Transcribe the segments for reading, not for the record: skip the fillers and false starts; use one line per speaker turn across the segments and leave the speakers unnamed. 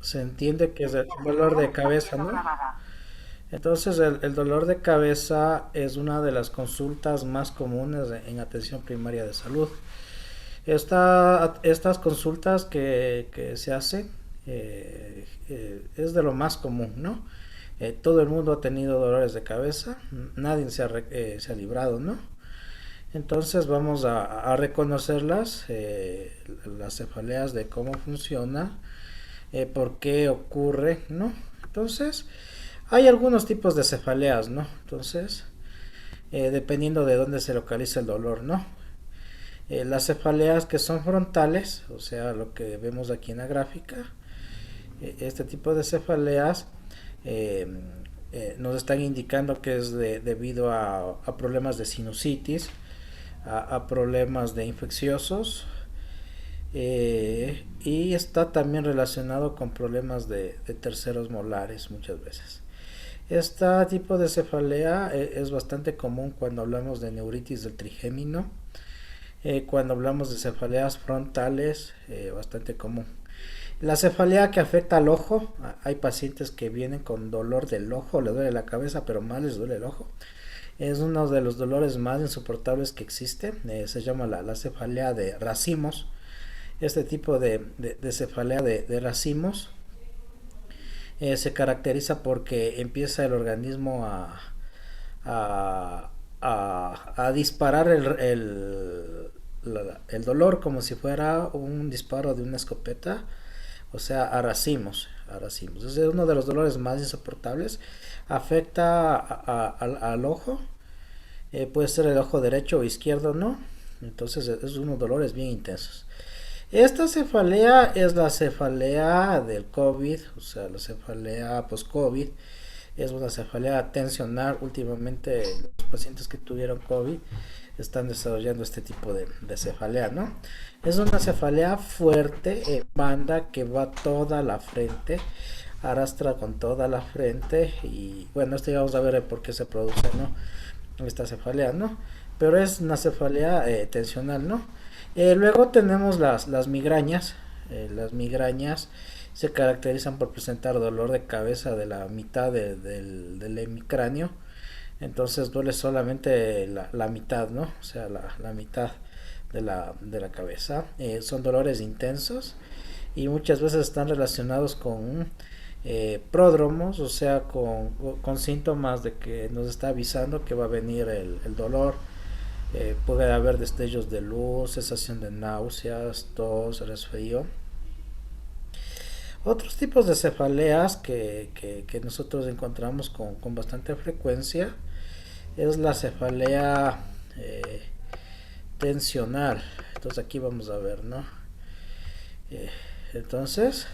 se entiende que es el dolor de cabeza, ¿no? Entonces, el dolor de cabeza es una de las consultas más comunes en atención primaria de salud. Estas consultas que se hacen es de lo más común, ¿no? Todo el mundo ha tenido dolores de cabeza, nadie se ha librado, ¿no? Entonces vamos a reconocerlas, las cefaleas de cómo funciona, por qué ocurre, ¿no? Entonces, hay algunos tipos de cefaleas, ¿no? Entonces, dependiendo de dónde se localiza el dolor, ¿no? Las cefaleas que son frontales, o sea, lo que vemos aquí en la gráfica, este tipo de cefaleas eh, nos están indicando que es debido a problemas de sinusitis, a problemas de infecciosos, y está también relacionado con problemas de terceros molares muchas veces. Este tipo de cefalea es bastante común cuando hablamos de neuritis del trigémino, cuando hablamos de cefaleas frontales, bastante común. La cefalea que afecta al ojo, hay pacientes que vienen con dolor del ojo, les duele la cabeza, pero más les duele el ojo. Es uno de los dolores más insoportables que existe, se llama la cefalea de racimos. Este tipo de cefalea de racimos se caracteriza porque empieza el organismo a disparar el dolor como si fuera un disparo de una escopeta, o sea, a racimos. Es uno de los dolores más insoportables, afecta al ojo, puede ser el ojo derecho o izquierdo, ¿no? Entonces es unos dolores bien intensos. Esta cefalea es la cefalea del COVID, o sea, la cefalea post-COVID. Es una cefalea tensional. Últimamente los pacientes que tuvieron COVID están desarrollando este tipo de cefalea, ¿no? Es una cefalea fuerte, banda que va toda la frente, arrastra con toda la frente y bueno, esto ya vamos a ver por qué se produce, ¿no? Esta cefalea, ¿no? Pero es una cefalea tensional, ¿no? Luego tenemos las migrañas. Las migrañas se caracterizan por presentar dolor de cabeza de la mitad del hemicráneo. Entonces duele solamente la mitad, ¿no? O sea, la mitad de la cabeza. Son dolores intensos y muchas veces están relacionados con pródromos, o sea, con síntomas de que nos está avisando que va a venir el dolor. Puede haber destellos de luz, sensación de náuseas, tos, resfrío. Otros tipos de cefaleas que nosotros encontramos con bastante frecuencia es la cefalea tensional. Entonces aquí vamos a ver, ¿no? Eh, entonces,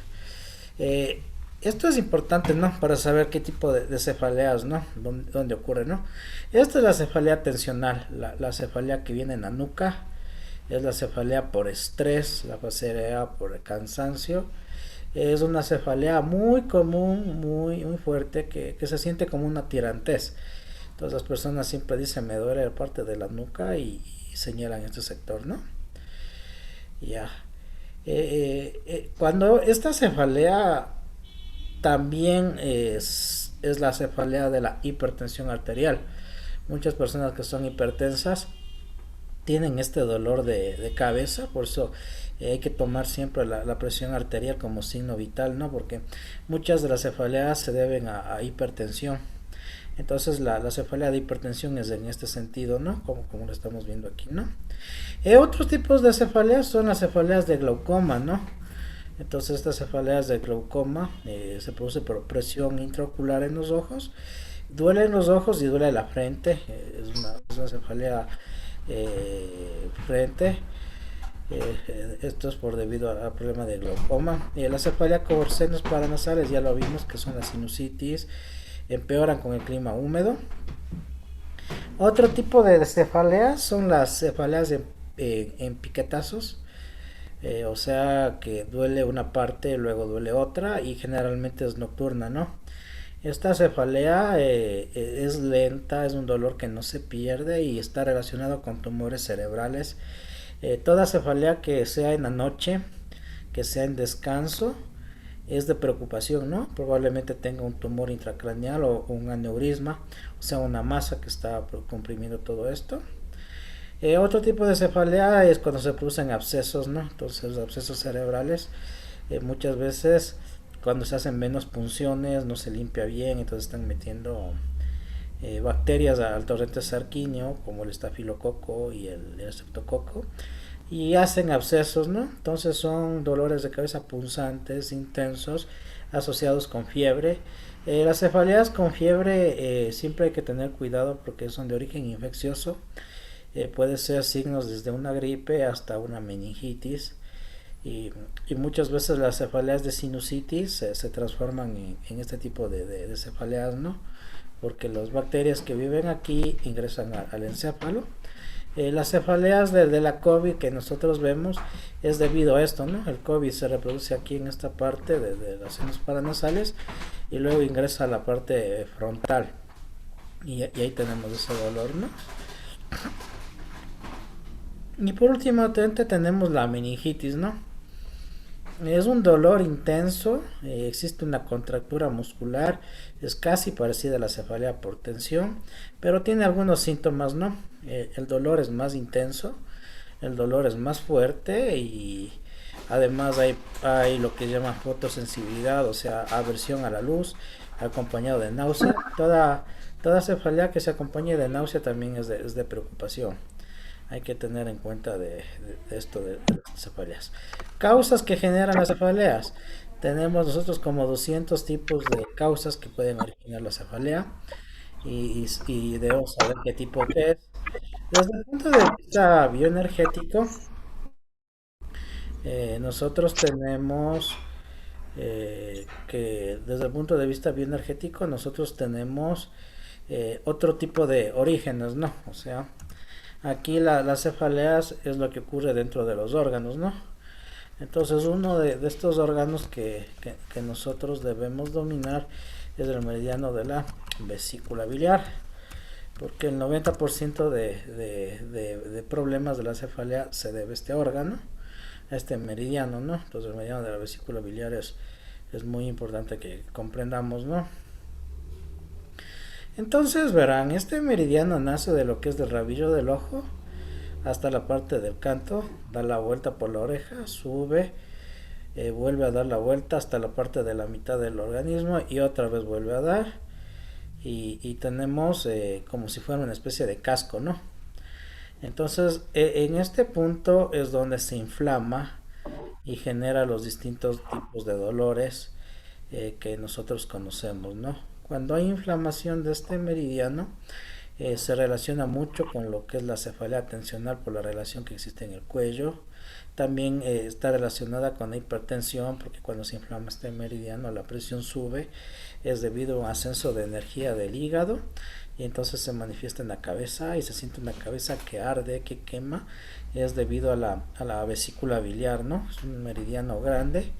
eh, esto es importante, ¿no? Para saber qué tipo de cefaleas, ¿no? ¿Dónde ocurre, ¿no? Esta es la cefalea tensional, la cefalea que viene en la nuca, es la cefalea por estrés, la cefalea por cansancio. Es una cefalea muy común, muy fuerte, que se siente como una tirantez. Entonces las personas siempre dicen, me duele parte de la nuca y señalan este sector, ¿no? Ya. Cuando esta cefalea también es la cefalea de la hipertensión arterial. Muchas personas que son hipertensas tienen este dolor de cabeza, por eso hay que tomar siempre la presión arterial como signo vital, ¿no? Porque muchas de las cefaleas se deben a hipertensión. Entonces la cefalea de hipertensión es en este sentido, ¿no? Como lo estamos viendo aquí, ¿no? Otros tipos de cefaleas son las cefaleas de glaucoma, ¿no? Entonces estas cefaleas de glaucoma se produce por presión intraocular en los ojos. Duele en los ojos y duele la frente. Es una cefalea frente. Esto es por debido al problema de glaucoma. La cefalea con senos paranasales ya lo vimos que son la sinusitis. Empeoran con el clima húmedo. Otro tipo de cefaleas son las cefaleas en piquetazos. O sea que duele una parte, luego duele otra y generalmente es nocturna, ¿no? Esta cefalea es lenta, es un dolor que no se pierde y está relacionado con tumores cerebrales. Toda cefalea que sea en la noche, que sea en descanso, es de preocupación, ¿no? Probablemente tenga un tumor intracraneal o un aneurisma, o sea, una masa que está comprimiendo todo esto. Otro tipo de cefalea es cuando se producen abscesos, ¿no? Entonces, abscesos cerebrales, muchas veces cuando se hacen menos punciones, no se limpia bien, entonces están metiendo bacterias al torrente sanguíneo, como el estafilococo y el estreptococo, y hacen abscesos, ¿no? Entonces son dolores de cabeza punzantes, intensos, asociados con fiebre. Las cefaleas con fiebre siempre hay que tener cuidado porque son de origen infeccioso. Puede ser signos desde una gripe hasta una meningitis. Y muchas veces las cefaleas de sinusitis se transforman en este tipo de cefaleas, ¿no? Porque las bacterias que viven aquí ingresan al encéfalo. Las cefaleas de la COVID que nosotros vemos es debido a esto, ¿no? El COVID se reproduce aquí en esta parte de las senos paranasales y luego ingresa a la parte frontal y ahí tenemos ese dolor, ¿no? Y por último tenemos la meningitis, ¿no? Es un dolor intenso, existe una contractura muscular, es casi parecida a la cefalea por tensión, pero tiene algunos síntomas, ¿no? El dolor es más intenso, el dolor es más fuerte y además hay lo que se llama fotosensibilidad, o sea, aversión a la luz, acompañado de náusea. Toda cefalea que se acompañe de náusea también es de preocupación. Hay que tener en cuenta de esto de las cefaleas. Causas que generan las cefaleas. Tenemos nosotros como 200 tipos de causas que pueden originar la cefalea y debemos saber qué tipo que es. Desde el punto de vista bioenergético, nosotros tenemos que desde el punto de vista bioenergético nosotros tenemos otro tipo de orígenes, ¿no? O sea, aquí las cefaleas es lo que ocurre dentro de los órganos, ¿no? Entonces uno de estos órganos que nosotros debemos dominar es el meridiano de la vesícula biliar, porque el 90% de problemas de la cefalea se debe a este órgano, a este meridiano, ¿no? Entonces el meridiano de la vesícula biliar es muy importante que comprendamos, ¿no? Entonces verán, este meridiano nace de lo que es del rabillo del ojo hasta la parte del canto, da la vuelta por la oreja, sube, vuelve a dar la vuelta hasta la parte de la mitad del organismo y otra vez vuelve a dar y tenemos como si fuera una especie de casco, ¿no? Entonces en este punto es donde se inflama y genera los distintos tipos de dolores que nosotros conocemos, ¿no? Cuando hay inflamación de este meridiano, se relaciona mucho con lo que es la cefalea tensional por la relación que existe en el cuello. También está relacionada con la hipertensión porque cuando se inflama este meridiano la presión sube, es debido a un ascenso de energía del hígado y entonces se manifiesta en la cabeza y se siente una cabeza que arde, que quema, es debido a la vesícula biliar, ¿no? Es un meridiano grande,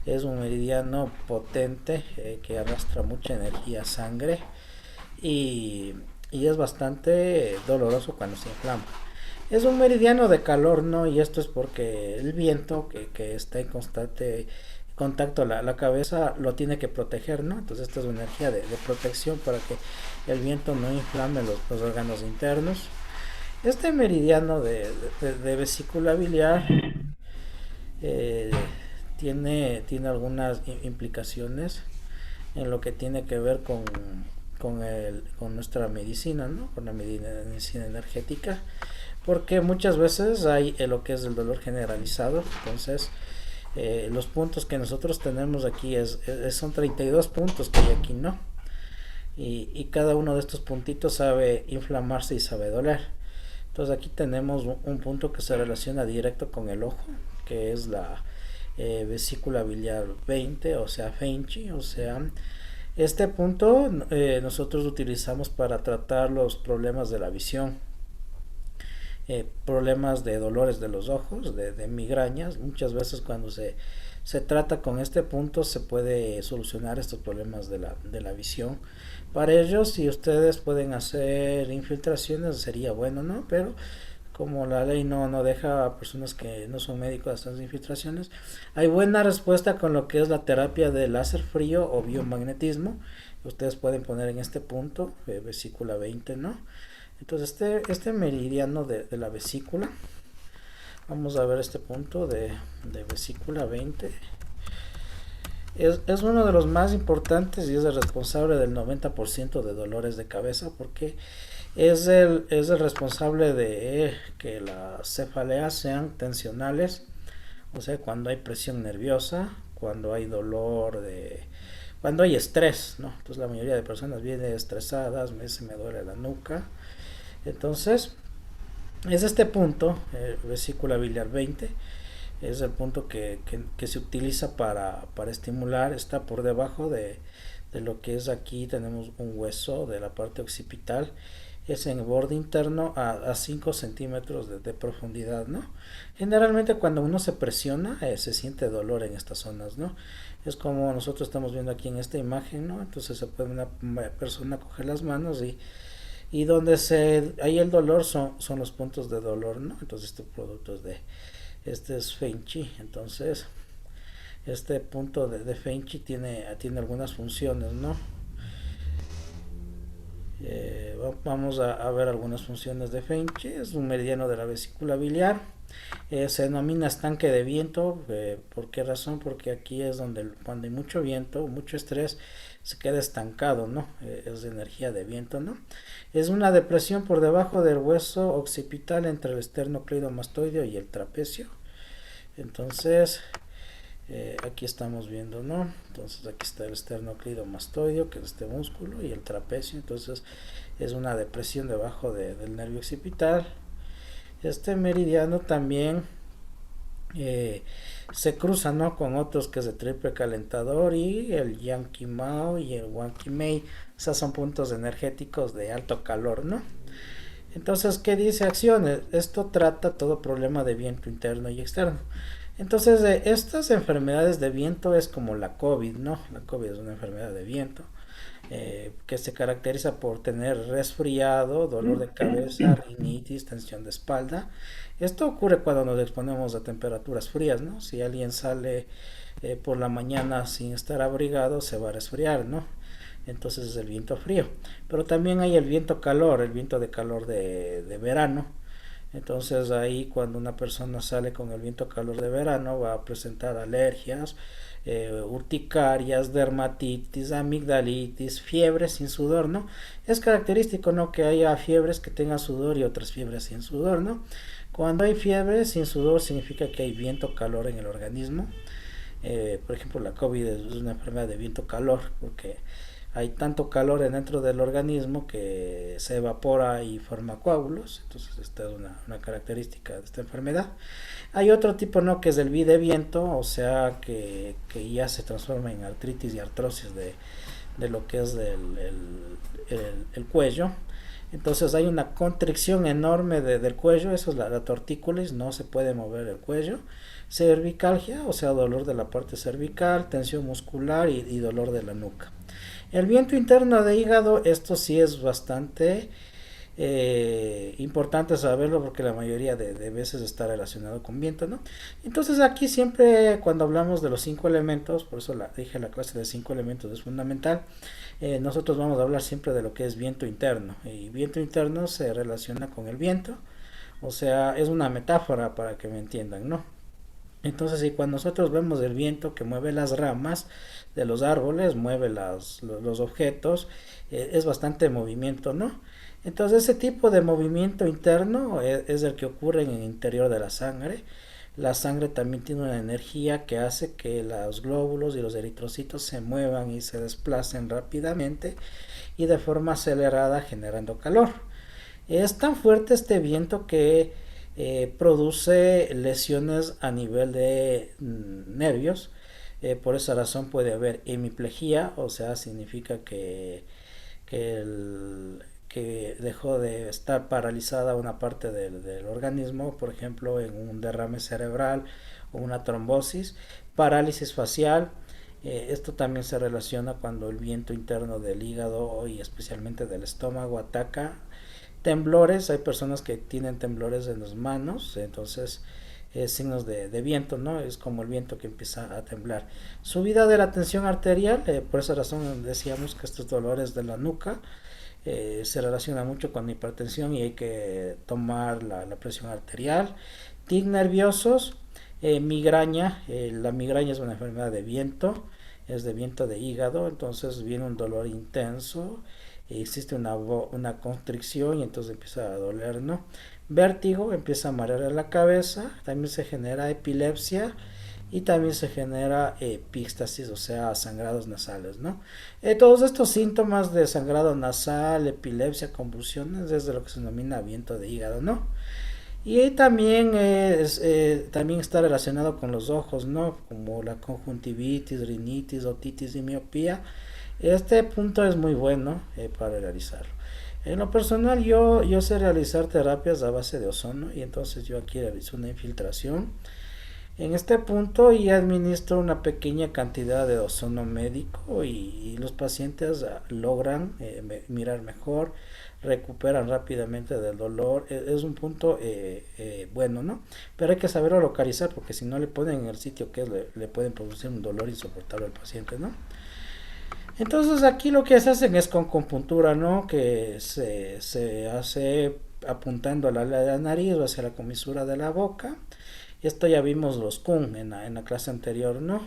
es un meridiano potente que arrastra mucha energía, sangre y es bastante doloroso cuando se inflama. Es un meridiano de calor, ¿no? Y esto es porque el viento que está en constante contacto a la cabeza lo tiene que proteger, ¿no? Entonces esta es una energía de protección para que el viento no inflame los órganos internos. Este meridiano de vesícula biliar eh, tiene algunas implicaciones en lo que tiene que ver con nuestra medicina, ¿no? Con la medicina energética, porque muchas veces hay lo que es el dolor generalizado. Entonces los puntos que nosotros tenemos aquí son 32 puntos que hay aquí, ¿no? Y cada uno de estos puntitos sabe inflamarse y sabe doler. Entonces aquí tenemos un punto que se relaciona directo con el ojo, que es la vesícula biliar 20, o sea, Feinchi, o sea, este punto nosotros lo utilizamos para tratar los problemas de la visión, problemas de dolores de los ojos, de migrañas. Muchas veces cuando se trata con este punto se puede solucionar estos problemas de la visión. Para ello, si ustedes pueden hacer infiltraciones sería bueno, ¿no? Pero como la ley no deja a personas que no son médicos hacer las infiltraciones, hay buena respuesta con lo que es la terapia de láser frío o biomagnetismo. Ustedes pueden poner en este punto, vesícula 20, ¿no? Entonces este meridiano de la vesícula, vamos a ver este punto de vesícula 20. Es uno de los más importantes y es el responsable del 90% de dolores de cabeza, porque es el responsable de que las cefaleas sean tensionales, o sea, cuando hay presión nerviosa, cuando hay dolor, cuando hay estrés, ¿no? Entonces la mayoría de personas vienen estresadas, me duele la nuca. Entonces, es este punto, vesícula biliar 20, es el punto que se utiliza para estimular, está por debajo de lo que es aquí, tenemos un hueso de la parte occipital, es en el borde interno a 5 centímetros de profundidad, ¿no? Generalmente cuando uno se presiona se siente dolor en estas zonas, ¿no? Es como nosotros estamos viendo aquí en esta imagen, ¿no? Entonces se puede una persona coger las manos y donde hay el dolor son los puntos de dolor, ¿no? Entonces estos productos este es Feinchi, entonces este punto de Feinchi tiene algunas funciones, ¿no? Vamos a ver algunas funciones de Feinchi. Es un meridiano de la vesícula biliar. Se denomina estanque de viento. ¿Por qué razón? Porque aquí es donde cuando hay mucho viento, mucho estrés, se queda estancado, ¿no? Es de energía de viento, ¿no? Es una depresión por debajo del hueso occipital entre el esternocleidomastoideo y el trapecio. Entonces, aquí estamos viendo, ¿no? Entonces aquí está el esternocleidomastoideo, que es este músculo, y el trapecio. Entonces es una depresión debajo del nervio occipital. Este meridiano también se cruza, ¿no? Con otros que es de triple calentador y el Yankee Mao y el Wanki Mei. O sea, son puntos energéticos de alto calor, ¿no? Entonces, ¿qué dice acciones? Esto trata todo problema de viento interno y externo. Entonces, estas enfermedades de viento es como la COVID, ¿no? La COVID es una enfermedad de viento que se caracteriza por tener resfriado, dolor de cabeza, rinitis, tensión de espalda. Esto ocurre cuando nos exponemos a temperaturas frías, ¿no? Si alguien sale por la mañana sin estar abrigado, se va a resfriar, ¿no? Entonces es el viento frío. Pero también hay el viento calor, el viento de calor de verano. Entonces ahí cuando una persona sale con el viento calor de verano va a presentar alergias, urticarias, dermatitis, amigdalitis, fiebre sin sudor, ¿no? Es característico, ¿no? Que haya fiebres que tengan sudor y otras fiebres sin sudor, ¿no? Cuando hay fiebre sin sudor significa que hay viento calor en el organismo. Por ejemplo, la COVID es una enfermedad de viento calor porque hay tanto calor dentro del organismo que se evapora y forma coágulos. Entonces esta es una característica de esta enfermedad. Hay otro tipo, ¿no? Que es el de viento, o sea que ya se transforma en artritis y artrosis de lo que es el cuello. Entonces hay una constricción enorme del cuello, eso es la tortícolis, no se puede mover el cuello. Cervicalgia, o sea, dolor de la parte cervical, tensión muscular y dolor de la nuca. El viento interno de hígado, esto sí es bastante importante saberlo porque la mayoría de veces está relacionado con viento, ¿no? Entonces aquí siempre cuando hablamos de los 5 elementos, por eso dije la clase de 5 elementos es fundamental, nosotros vamos a hablar siempre de lo que es viento interno, y viento interno se relaciona con el viento, o sea, es una metáfora para que me entiendan, ¿no? Entonces, y cuando nosotros vemos el viento que mueve las ramas de los árboles, mueve los objetos, es bastante movimiento, ¿no? Entonces, ese tipo de movimiento interno es el que ocurre en el interior de la sangre. La sangre también tiene una energía que hace que los glóbulos y los eritrocitos se muevan y se desplacen rápidamente y de forma acelerada generando calor. Es tan fuerte este viento que produce lesiones a nivel de nervios. Por esa razón puede haber hemiplegia, o sea, significa que dejó de estar paralizada una parte del organismo, por ejemplo, en un derrame cerebral o una trombosis, parálisis facial. Esto también se relaciona cuando el viento interno del hígado y especialmente del estómago ataca Temblores, hay personas que tienen temblores en las manos, entonces signos de viento, ¿no? Es como el viento que empieza a temblar. Subida de la tensión arterial, por esa razón decíamos que estos dolores de la nuca se relaciona mucho con la hipertensión y hay que tomar la presión arterial. Tic nerviosos, migraña, la migraña es una enfermedad de viento, es de viento de hígado, entonces viene un dolor intenso, existe una constricción y entonces empieza a doler, ¿no? Vértigo, empieza a marear la cabeza, también se genera epilepsia y también se genera epístasis, o sea, sangrados nasales, ¿no? Todos estos síntomas de sangrado nasal, epilepsia, convulsiones, es de lo que se denomina viento de hígado, ¿no? Y también, también está relacionado con los ojos, ¿no? Como la conjuntivitis, rinitis, otitis y miopía. Este punto es muy bueno para realizarlo. En lo personal, yo sé realizar terapias a base de ozono y entonces yo aquí realizo una infiltración en este punto y administro una pequeña cantidad de ozono médico y los pacientes logran mirar mejor, recuperan rápidamente del dolor. Es un punto bueno, ¿no? Pero hay que saberlo localizar porque si no le ponen en el sitio que es, le pueden producir un dolor insoportable al paciente, ¿no? Entonces aquí lo que se hacen es con compuntura, ¿no? Que se hace apuntando a la nariz o hacia la comisura de la boca. Esto ya vimos los Kun en la clase anterior, ¿no?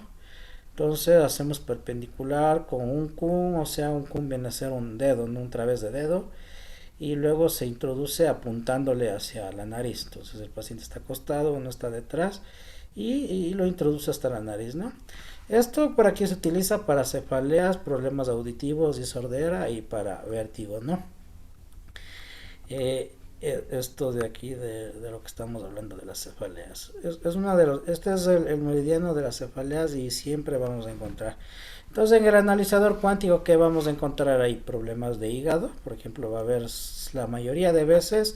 Entonces hacemos perpendicular con un Kun, o sea, un Kun viene a ser un dedo, ¿no? Un través de dedo. Y luego se introduce apuntándole hacia la nariz. Entonces el paciente está acostado, uno está detrás y lo introduce hasta la nariz, ¿no? Esto por aquí se utiliza para cefaleas, problemas auditivos y sordera y para vértigo, ¿no? Esto de aquí de lo que estamos hablando de las cefaleas es una de los, este es el meridiano de las cefaleas y siempre vamos a encontrar. Entonces en el analizador cuántico, ¿qué vamos a encontrar ahí? Problemas de hígado, por ejemplo, va a haber la mayoría de veces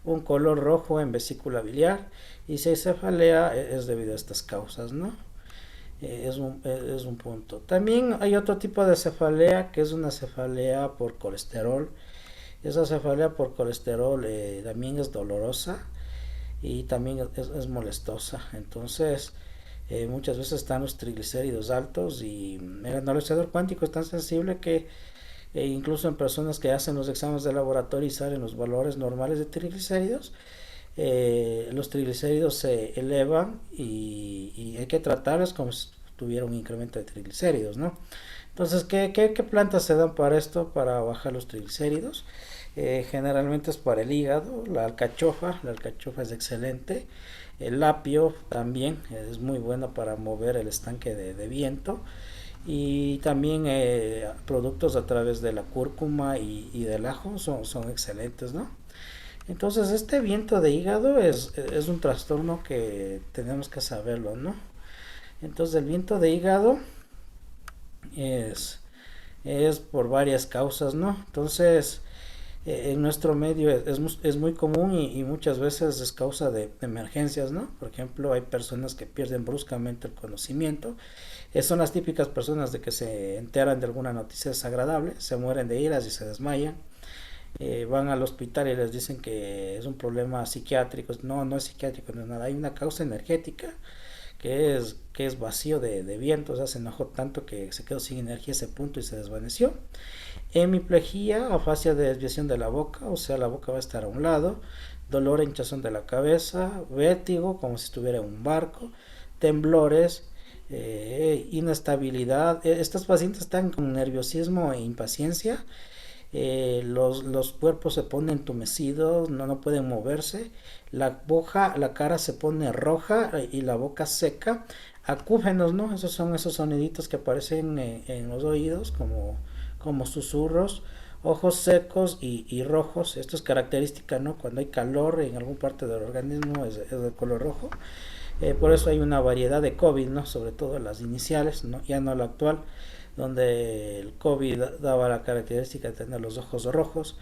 un color rojo en vesícula biliar y si hay cefalea es debido a estas causas, ¿no? Es un punto. También hay otro tipo de cefalea que es una cefalea por colesterol. Esa cefalea por colesterol también es dolorosa y también es molestosa. Entonces, muchas veces están los triglicéridos altos y el analizador cuántico es tan sensible que incluso en personas que hacen los exámenes de laboratorio y salen los valores normales de triglicéridos, los triglicéridos se elevan y hay que tratarlos como si tuviera un incremento de triglicéridos, ¿no? Entonces, ¿qué plantas se dan para esto, para bajar los triglicéridos? Generalmente es para el hígado, la alcachofa es excelente, el apio también es muy bueno para mover el estanque de viento y también productos a través de la cúrcuma y del ajo son excelentes, ¿no? Entonces este viento de hígado es un trastorno que tenemos que saberlo, ¿no? Entonces el viento de hígado es, es por varias causas, ¿no? Entonces en nuestro medio es muy común y muchas veces es causa de emergencias, ¿no? Por ejemplo, hay personas que pierden bruscamente el conocimiento. Son las típicas personas de que se enteran de alguna noticia desagradable, se mueren de iras y se desmayan. Van al hospital y les dicen que es un problema psiquiátrico. No, no es psiquiátrico, no es nada. Hay una causa energética que es vacío de viento, o sea, se enojó tanto que se quedó sin energía ese punto y se desvaneció. Hemiplegia, afasia de desviación de la boca, o sea, la boca va a estar a un lado, dolor e hinchazón de la cabeza, vértigo, como si estuviera en un barco, temblores, inestabilidad. Estos pacientes están con nerviosismo e impaciencia. Los cuerpos se ponen entumecidos, no pueden moverse, la cara se pone roja y la boca seca, acúfenos, ¿no? Esos son esos soniditos que aparecen en los oídos como susurros, ojos secos y rojos. Esto es característica, ¿no? Cuando hay calor en alguna parte del organismo es de color rojo. Por eso hay una variedad de COVID, ¿no? Sobre todo las iniciales, ¿no? Ya no la actual, donde el COVID daba la característica de tener los ojos rojos.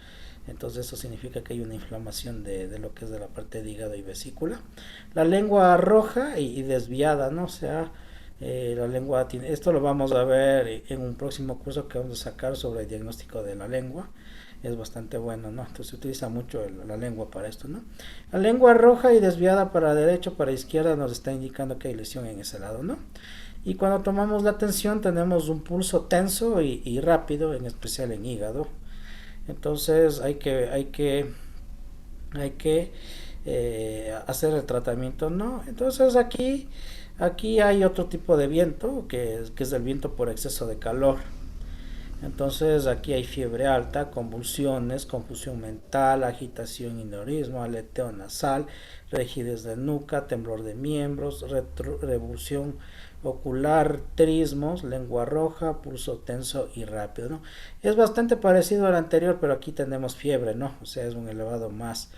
Entonces eso significa que hay una inflamación de lo que es de la parte de hígado y vesícula. La lengua roja y desviada, ¿no? O sea, la lengua esto lo vamos a ver en un próximo curso que vamos a sacar sobre el diagnóstico de la lengua. es bastante bueno, ¿no? Entonces se utiliza mucho la lengua para esto, ¿no? La lengua roja y desviada para derecho, para izquierda nos está indicando que hay lesión en ese lado, ¿no? Y cuando tomamos la tensión tenemos un pulso tenso y rápido, en especial en hígado. Entonces hay que hacer el tratamiento, ¿no? Entonces aquí hay otro tipo de viento que es el viento por exceso de calor. Entonces aquí hay fiebre alta, convulsiones, confusión mental, agitación y neurismo, aleteo nasal, rigidez de nuca, temblor de miembros, revulsión ocular, trismos, lengua roja, pulso tenso y rápido, ¿no? Es bastante parecido al anterior, pero aquí tenemos fiebre, ¿no? O sea, es un elevado más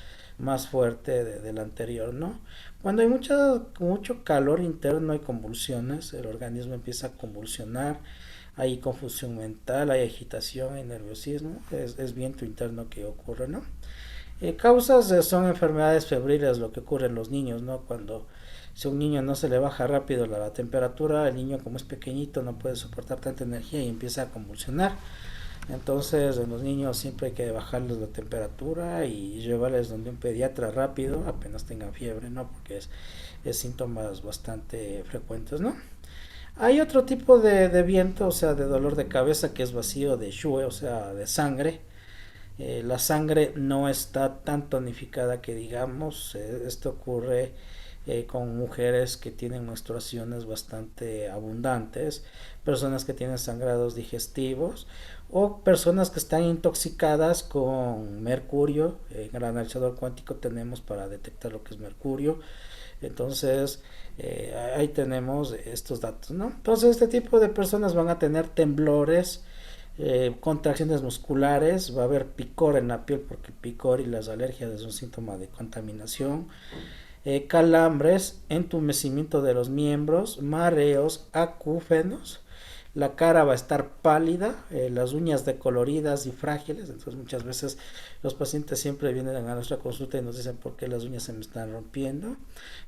fuerte del anterior, ¿no? Cuando hay mucho calor interno y convulsiones, el organismo empieza a convulsionar, hay confusión mental, hay agitación, hay nerviosismo, es viento interno que ocurre, ¿no? Causas son enfermedades febriles, lo que ocurre en los niños, ¿no? Cuando si a un niño no se le baja rápido la temperatura, el niño como es pequeñito no puede soportar tanta energía y empieza a convulsionar. Entonces en los niños siempre hay que bajarles la temperatura y llevarles donde un pediatra rápido, apenas tengan fiebre, ¿no? Porque es síntomas bastante frecuentes, ¿no? Hay otro tipo de viento, o sea, de dolor de cabeza que es vacío de Shue, o sea, de sangre. La sangre no está tan tonificada que digamos, esto ocurre con mujeres que tienen menstruaciones bastante abundantes, personas que tienen sangrados digestivos o personas que están intoxicadas con mercurio. En el analizador cuántico tenemos para detectar lo que es mercurio. Entonces, ahí tenemos estos datos, ¿no? Entonces, este tipo de personas van a tener temblores, contracciones musculares, va a haber picor en la piel porque el picor y las alergias es un síntoma de contaminación, calambres, entumecimiento de los miembros, mareos, acúfenos, la cara va a estar pálida, las uñas decoloridas y frágiles. Entonces muchas veces los pacientes siempre vienen a nuestra consulta y nos dicen por qué las uñas se me están rompiendo.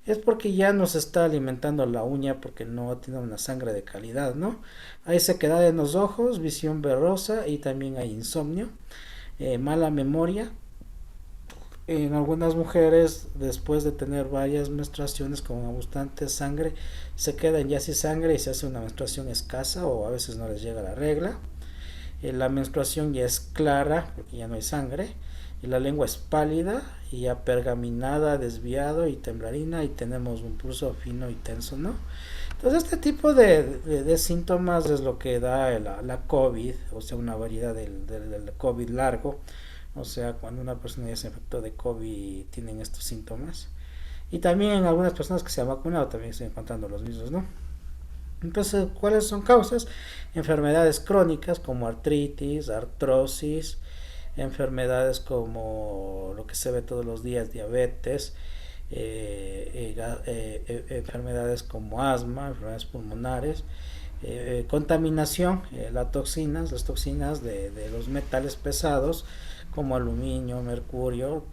Es porque ya nos está alimentando la uña porque no tiene una sangre de calidad, ¿no? Hay sequedad en los ojos, visión borrosa y también hay insomnio, mala memoria. En algunas mujeres, después de tener varias menstruaciones con abundante sangre, se quedan ya sin sangre y se hace una menstruación escasa o a veces no les llega la regla. La menstruación ya es clara porque ya no hay sangre. Y la lengua es pálida y ya pergaminada, desviado y temblarina y tenemos un pulso fino y tenso, ¿no? Entonces este tipo de síntomas es lo que da la COVID, o sea, una variedad del COVID largo. O sea, cuando una persona ya se infectó de COVID tienen estos síntomas. Y también en algunas personas que se han vacunado también están encontrando los mismos, ¿no? Entonces, ¿cuáles son causas? Enfermedades crónicas como artritis, artrosis, enfermedades como lo que se ve todos los días, diabetes, enfermedades como asma, enfermedades pulmonares, contaminación, las toxinas de los metales pesados como aluminio, mercurio,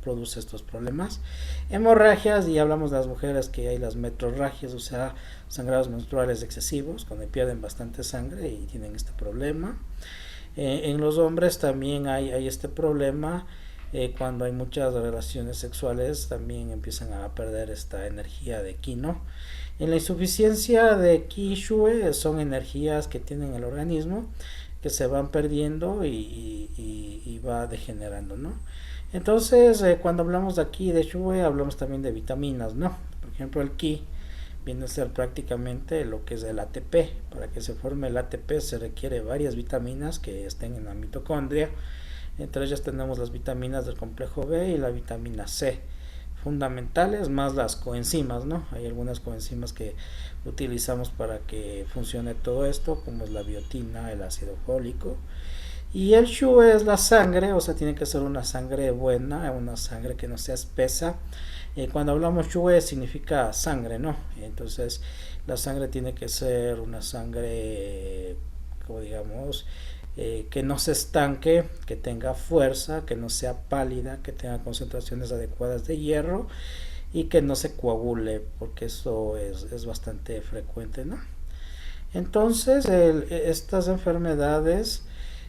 produce estos problemas. Hemorragias, y hablamos de las mujeres que hay las metrorragias, o sea, sangrados menstruales excesivos, cuando pierden bastante sangre y tienen este problema. En los hombres también hay este problema. Cuando hay muchas relaciones sexuales también empiezan a perder esta energía de ki, ¿no? En la insuficiencia de ki shue son energías que tienen el organismo que se van perdiendo y va degenerando, ¿no? Entonces, cuando hablamos de aquí de shue, hablamos también de vitaminas, ¿no? Por ejemplo, el ki viene a ser prácticamente lo que es el ATP. Para que se forme el ATP se requiere varias vitaminas que estén en la mitocondria. Entre ellas tenemos las vitaminas del complejo B y la vitamina C, fundamentales, más las coenzimas, ¿no? Hay algunas coenzimas que utilizamos para que funcione todo esto, como es la biotina, el ácido fólico. Y el shu es la sangre, o sea, tiene que ser una sangre buena, una sangre que no sea espesa. Cuando hablamos shue significa sangre, ¿no? Entonces, la sangre tiene que ser una sangre, como digamos, que no se estanque, que tenga fuerza, que no sea pálida, que tenga concentraciones adecuadas de hierro y que no se coagule, porque eso es bastante frecuente, ¿no? Entonces, estas enfermedades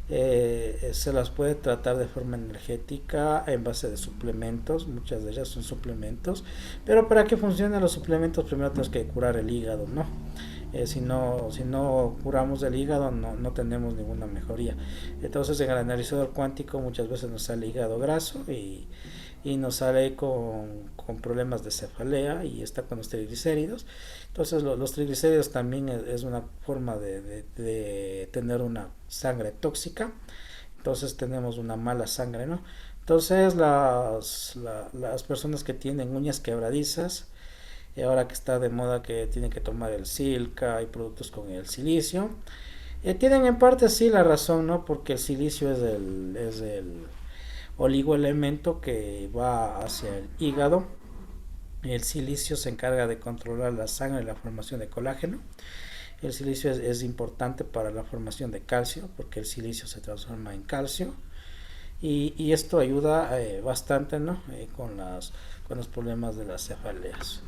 se las puede tratar de forma energética en base de suplementos, muchas de ellas son suplementos, pero para que funcionen los suplementos primero tenemos que curar el hígado, ¿no? Si no curamos el hígado no tenemos ninguna mejoría. Entonces en el analizador cuántico muchas veces nos sale hígado graso y nos sale con problemas de cefalea y está con los triglicéridos. Entonces los triglicéridos también es una forma de tener una sangre tóxica. Entonces tenemos una mala sangre, ¿no? Entonces las personas que tienen uñas quebradizas, y ahora que está de moda que tienen que tomar el Silca y productos con el silicio, tienen en parte sí la razón, ¿no? Porque el silicio es el oligoelemento que va hacia el hígado. El silicio se encarga de controlar la sangre y la formación de colágeno. El silicio es importante para la formación de calcio, porque el silicio se transforma en calcio. Y esto ayuda bastante, ¿no? Con los problemas de las cefaleas.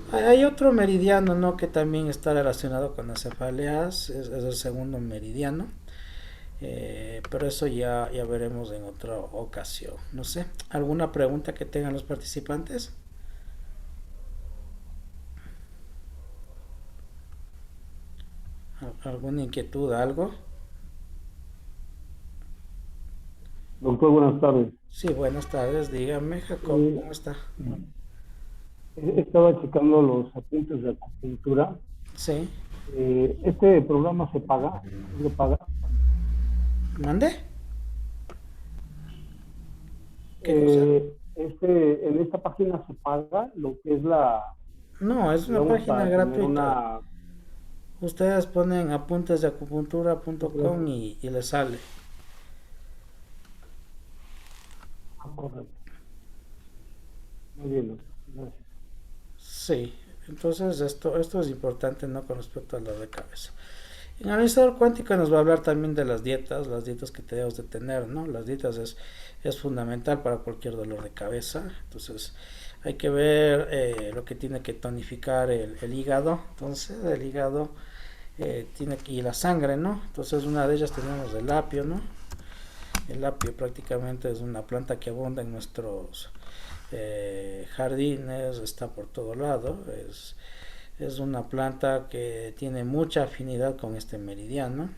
Hay otro meridiano, ¿no? Que también está relacionado con las cefaleas, es el segundo meridiano. Pero eso ya veremos en otra ocasión. No sé, ¿alguna pregunta que tengan los participantes? ¿Alguna inquietud, algo?
Doctor, buenas tardes.
Sí, buenas tardes, dígame, Jacob,
Eh,
¿cómo está?
Estaba checando los apuntes de acupuntura.
Sí,
¿Este programa se paga? ¿Sí lo paga?
¿mande? ¿Qué cosa?
En esta página se paga lo que es
No, es una
digamos,
página
para tener
gratuita.
una...
Ustedes ponen apuntesdeacupuntura.com
Gracias.
y les sale.
Correcto. Muy bien, doctor. Gracias.
Sí, entonces esto es importante, ¿no? Con respecto al dolor de cabeza. En analizador cuántico nos va a hablar también de las dietas que debemos de tener, ¿no? Las dietas es fundamental para cualquier dolor de cabeza. Entonces hay que ver lo que tiene que tonificar el hígado. Entonces el hígado tiene que, y la sangre, ¿no? Entonces una de ellas tenemos el apio, ¿no? El apio prácticamente es una planta que abunda en nuestros jardines, está por todo lado, es una planta que tiene mucha afinidad con este meridiano,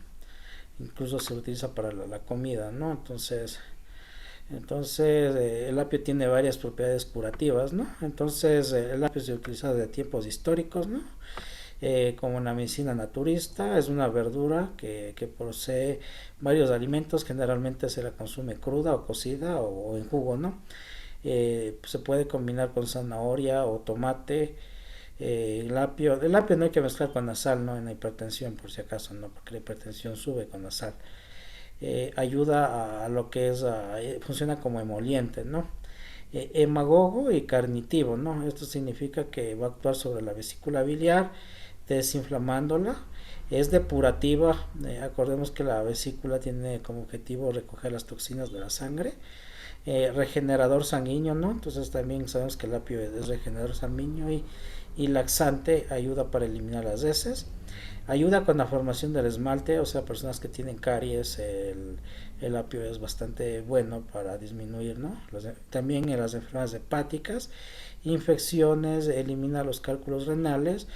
incluso se utiliza para la comida, ¿no? Entonces el apio tiene varias propiedades curativas, ¿no? Entonces el apio se utiliza desde tiempos históricos, ¿no? Como una medicina naturista, es una verdura que posee varios alimentos, generalmente se la consume cruda o cocida o en jugo, ¿no? Se puede combinar con zanahoria o tomate. El apio no hay que mezclar con la sal, ¿no? En la hipertensión, por si acaso, ¿no? Porque la hipertensión sube con la sal. Ayuda a lo que funciona como emoliente, ¿no? Hemagogo y carnitivo, ¿no? Esto significa que va a actuar sobre la vesícula biliar, desinflamándola. Es depurativa, acordemos que la vesícula tiene como objetivo recoger las toxinas de la sangre. Regenerador sanguíneo, ¿no? Entonces también sabemos que el apio es regenerador sanguíneo y laxante, ayuda para eliminar las heces, ayuda con la formación del esmalte, o sea, personas que tienen caries, el apio es bastante bueno para disminuir, ¿no? También en las enfermedades hepáticas, infecciones, elimina los cálculos renales,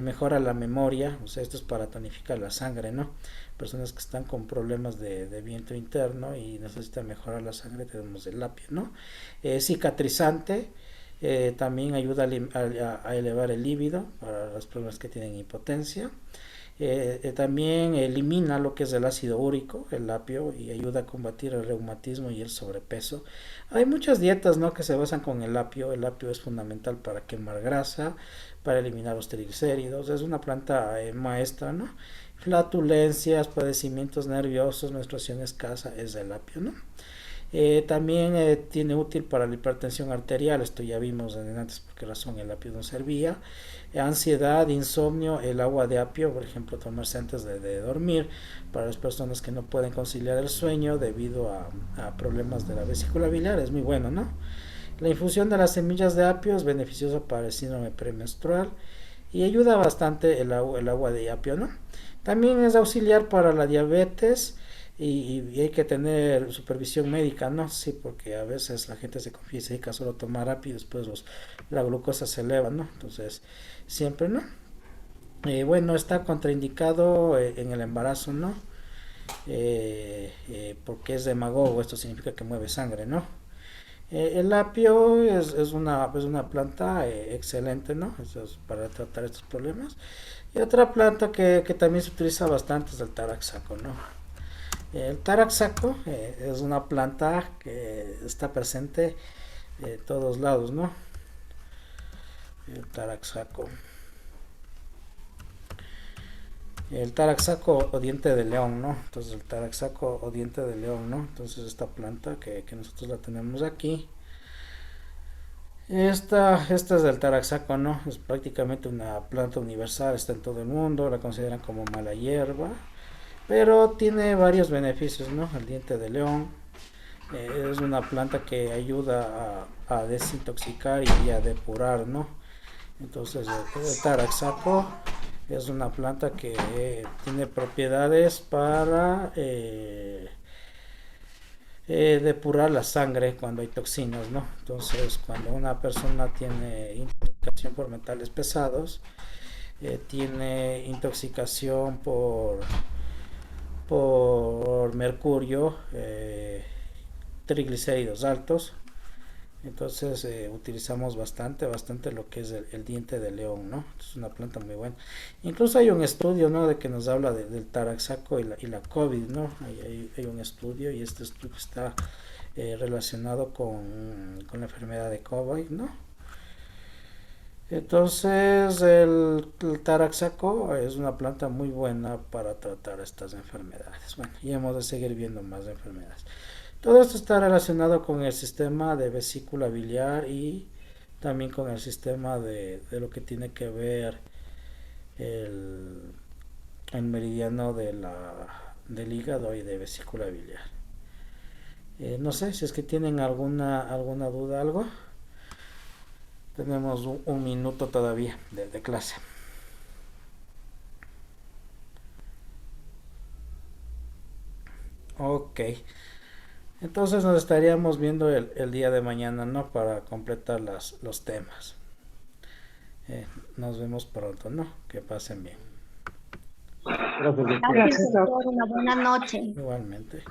mejora la memoria, o sea, esto es para tonificar la sangre, ¿no? Personas que están con problemas de viento interno y necesitan mejorar la sangre, tenemos el apio, ¿no? Cicatrizante, también ayuda a elevar el líbido para las personas que tienen impotencia. También elimina lo que es el ácido úrico, el apio, y ayuda a combatir el reumatismo y el sobrepeso. Hay muchas dietas, ¿no? Que se basan con el apio. El apio es fundamental para quemar grasa, para eliminar los triglicéridos. Es una planta maestra, ¿no? Flatulencias, padecimientos nerviosos, menstruación escasa, es el apio, ¿no? También tiene útil para la hipertensión arterial, esto ya vimos en antes por qué razón el apio no servía. Ansiedad, insomnio, el agua de apio, por ejemplo, tomarse antes de dormir, para las personas que no pueden conciliar el sueño debido a problemas de la vesícula biliar, es muy bueno, ¿no? La infusión de las semillas de apio es beneficiosa para el síndrome premenstrual y ayuda bastante el agua de apio, ¿no? También es auxiliar para la diabetes, y hay que tener supervisión médica, ¿no? Sí, porque a veces la gente se confía y se dedica solo a tomar rápido y después la glucosa se eleva, ¿no? Entonces, siempre, ¿no? Bueno, está contraindicado en el embarazo, ¿no? Porque es demagogo, esto significa que mueve sangre, ¿no? El apio es una planta excelente, ¿no? Eso es para tratar estos problemas. Y otra planta que también se utiliza bastante es el taraxaco, ¿no? El taraxaco es una planta que está presente en todos lados, ¿no? El taraxaco. El taraxaco o diente de león, ¿no? Entonces el taraxaco o diente de león, ¿no? Entonces esta planta que nosotros la tenemos aquí. Esta es del taraxaco, ¿no? Es prácticamente una planta universal, está en todo el mundo, la consideran como mala hierba, pero tiene varios beneficios, ¿no? El diente de león es una planta que ayuda a desintoxicar y a depurar, ¿no? Entonces el taraxaco es una planta que tiene propiedades para depurar la sangre cuando hay toxinas, ¿no? Entonces, cuando una persona tiene intoxicación por metales pesados, tiene intoxicación por mercurio, triglicéridos altos, entonces utilizamos bastante lo que es el diente de león, ¿no? Es una planta muy buena. Incluso hay un estudio, ¿no? De que nos habla del taraxaco y la COVID, ¿no? Hay un estudio y este estudio está relacionado con la enfermedad de COVID, ¿no? Entonces el taraxaco es una planta muy buena para tratar estas enfermedades. Bueno, y hemos de seguir viendo más enfermedades. Todo esto está relacionado con el sistema de vesícula biliar y también con el sistema de lo que tiene que ver el, el meridiano del hígado y de vesícula biliar. No sé si es que tienen alguna duda, algo. Tenemos un minuto todavía de clase. Ok. Entonces nos estaríamos viendo el día de mañana, ¿no? Para completar los temas. Nos vemos pronto, ¿no? Que pasen bien.
Gracias, doctor.
Gracias, doctor. Una buena noche.
Igualmente.